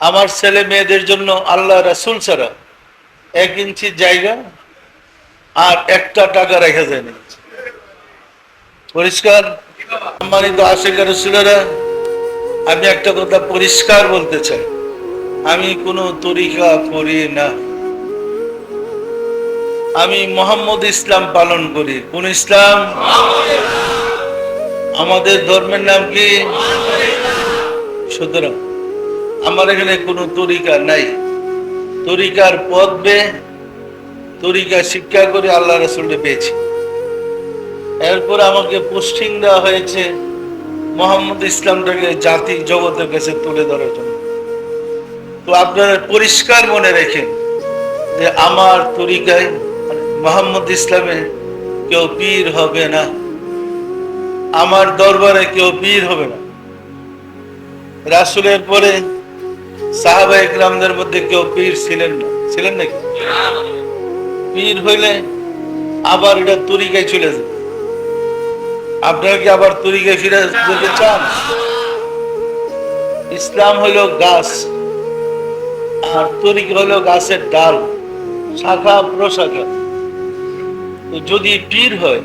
আমার ছেলে মেয়েদের জন্য আল্লাহ রাসূল ছাড়া 1 ইঞ্চি জায়গা আর 1টা টাকা রেখা যায়নি। পরিষ্কার? সম্মানিত আশিক রাসূলেরা, আমি একটা কথা পরিষ্কার বলতে চাই, আমি কোনো তরিকা করি না, আমি মোহাম্মদ ইসলাম পালন করি। কোন ইসলাম? আমাদের ধর্মের নাম কি? সুতরাং আমার এখানে কোনো তরিকা নাই। তরিকার পথ তরিকা শিক্ষা করে আল্লাহ রাসূলকে পেয়েছি। এরপর আমাকে পোস্টিং দেওয়া হয়েছে মোহাম্মদ ইসলামটাকে জাতি জগতের কাছে তুলে ধরার জন্য। তো আপনারা পরিষ্কার মনে রেখেন যে আমার তরিকায় মোহাম্মদ ইসলামে কেউ পীর হবে না, আমার দরবারে কেউ পীর হবে না। রাসূলের পরে সাহাবায়ে কেরামদের মধ্যে কেউ পীর ছিলেন না, ছিলেন নাকি? পীর হইলে আবার এটা তরিকায় চলে যাবে। আপনারা কি আবার তরিকায় ফিরে যেতে চান? ইসলাম হইল গাছ আর তরিকা হইল গাছের ডাল, শাখা প্রশাখা। তো যদি পীর হয়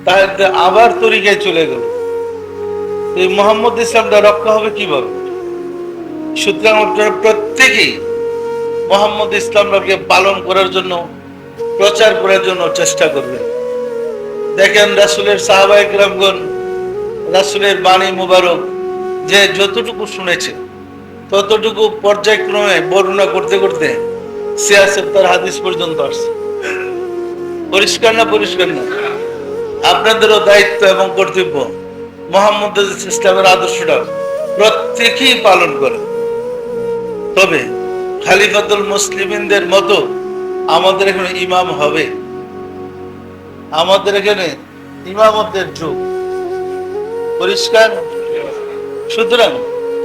তাহলে আবার তরিকায় চলে গেল, এই মোহাম্মদ ইসলামটা রক্ষা হবে কিভাবে? সুতরাং আপনারা প্রত্যেকেই মোহাম্মদ ইসলামকে পালন করার জন্য, প্রচার করার জন্য চেষ্টা করবেন। দেখেন রাসূলের সাহাবায়ে কেরামগণ রাসূলের বাণী মুবারক যে যতটুকু শুনেছে ততটুকু পর্যায়ক্রমে বর্ণনা করতে করতে ৭৬ হাদিস পর্যন্ত আসছে। পরিষ্কার না? পরিষ্কার না? আপনাদেরও দায়িত্ব এবং কর্তব্য মুহাম্মদ ইসলামের আদর্শটা প্রত্যেকেই পালন করে। তবে খলিফাতুল মুসলিমিনদের মতো আমাদের এখানে ইমাম হবে, আমাদের এখানে ইমামতের যুগ। পরিষ্কার? সুতরাং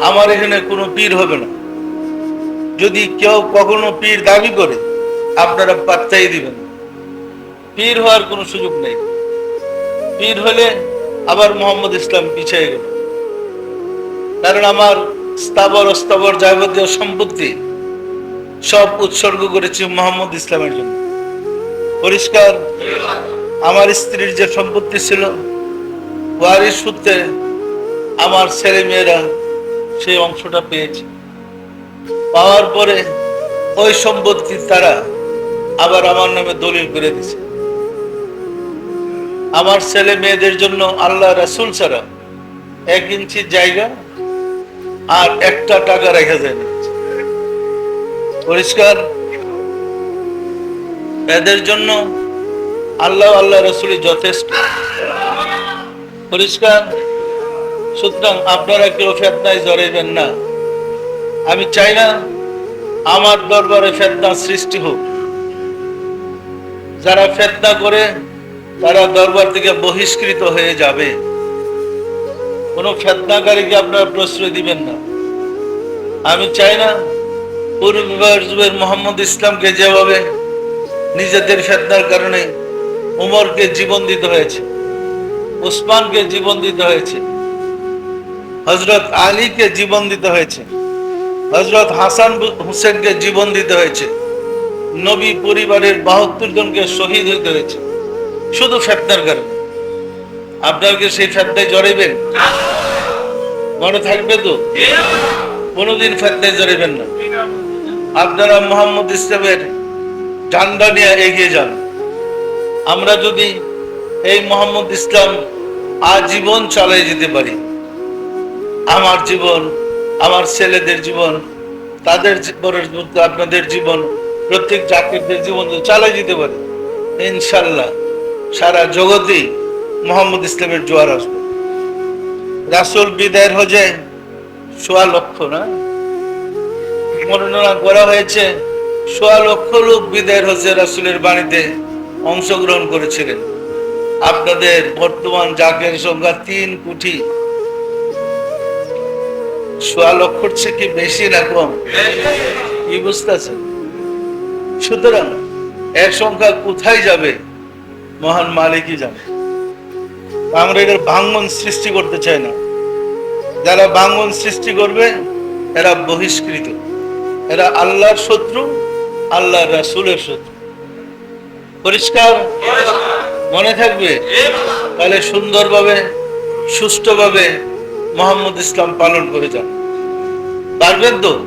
আমার এখানে কোনো পীর হবে না। যদি কেউ কখনো পীর দাবি করে আপনারা পাত্তাই দিবেন, পীর হওয়ার কোনো সুযোগ নেই। পীর হলে আবার মোহাম্মদ ইসলাম পিছিয়ে গেল। কারণ আমার স্থাবর অস্থাবর যাবতীয় সম্পত্তি সব উৎসর্গ করেছি মোহাম্মদ ইসলামের জন্য। পরিষ্কার? আমার স্ত্রীর যে সম্পত্তি ছিল ওয়ারিশ সূত্রে আমার ছেলে মেয়েরা সেই অংশটা পেয়েছে। পাওয়ার পরে ওই সম্পত্তি তারা আবার আমার নামে দলিল করে দিছে। আমার ছেলে মেয়েদের জন্য আল্লাহ রাসূল ছাড়া 1 ইঞ্চি জায়গা আর 1টা টাকা রেখা যায়নি। পরিষ্কার? এদের জন্য আল্লাহ রাসূলই যথেষ্ট। পরিষ্কার? সুতরাং আপনারা কেউ ফিতনায় জড়াইবেন না। আমি চাই না আমার দরবারে ফিতনা সৃষ্টি হোক। যারা ফিতনা করে তারা দরবার থেকে বহিষ্কৃত হয়ে যাবে। কোনো ফিতনাকারীকে আপনারা প্রশ্রয় দিবেন না। আমি চাই না পূর্বের মোহাম্মদ ইসলামকে যেভাবে নিজেদের ফিতনার কারণে উমরকে জীবন দিতে হয়েছে, উসমানকে জীবন দিতে হয়েছে, হযরত আলীকে জীবন দিতে হয়েছে, হযরত হাসান হুসেনকে জীবন দিতে হয়েছে, নবী পরিবারের ৭২ জনকে শহীদ হইতে হয়েছে শুধু ফিতনার কারণে। আপনারা কি সেই ফিতনায় জড়াইবেন? মনে থাকবে তো? কোনোদিন ফিতনায় জড়াইবেন না। আপনারা মোহাম্মদ ইসলামের ঝান্ডা নিয়ে এগিয়ে যান। আমরা যদি এই মোহাম্মদ ইসলাম আজীবন চালিয়ে যেতে পারি, আমার জীবন, আমার ছেলেদের জীবন, তাদের জীবনের, আপনাদের জীবন, প্রত্যেক জাতিদের জীবন চালিয়ে যেতে পারি, ইনশাল্লাহ সারা জগতেই মোহাম্মদ ইসলামের জোয়ার আসবে। রাসূল বিদায়ের হজে ১.৫ লক্ষ না বর্ণনা করা হয়েছে, ১.৫ লক্ষ লোক বিদায়ের হজে রাসূলের বাণীতে অংশগ্রহণ করেছিলেন। আপনাদের বর্তমান জাকের সংখ্যা ৩ কোটি। ১.৫ লক্ষর চেয়ে কি বেশি না কম? কি বুঝতেছেন? সুতরাং এর সংখ্যা কোথায় যাবে মহান মালিকই জানে। আমরা এর ভাঙন সৃষ্টি করতে চাই না। যারা ভাঙন সৃষ্টি করবে এরা বহিষ্কৃত। এরা আল্লাহর শত্রু, আল্লাহর রাসূলের শত্রু। পরিষ্কার মনে থাকবে? তাহলে সুন্দরভাবে সুষ্ঠুভাবে মোহাম্মদ ইসলাম পালন করে যান। পারবেন তো?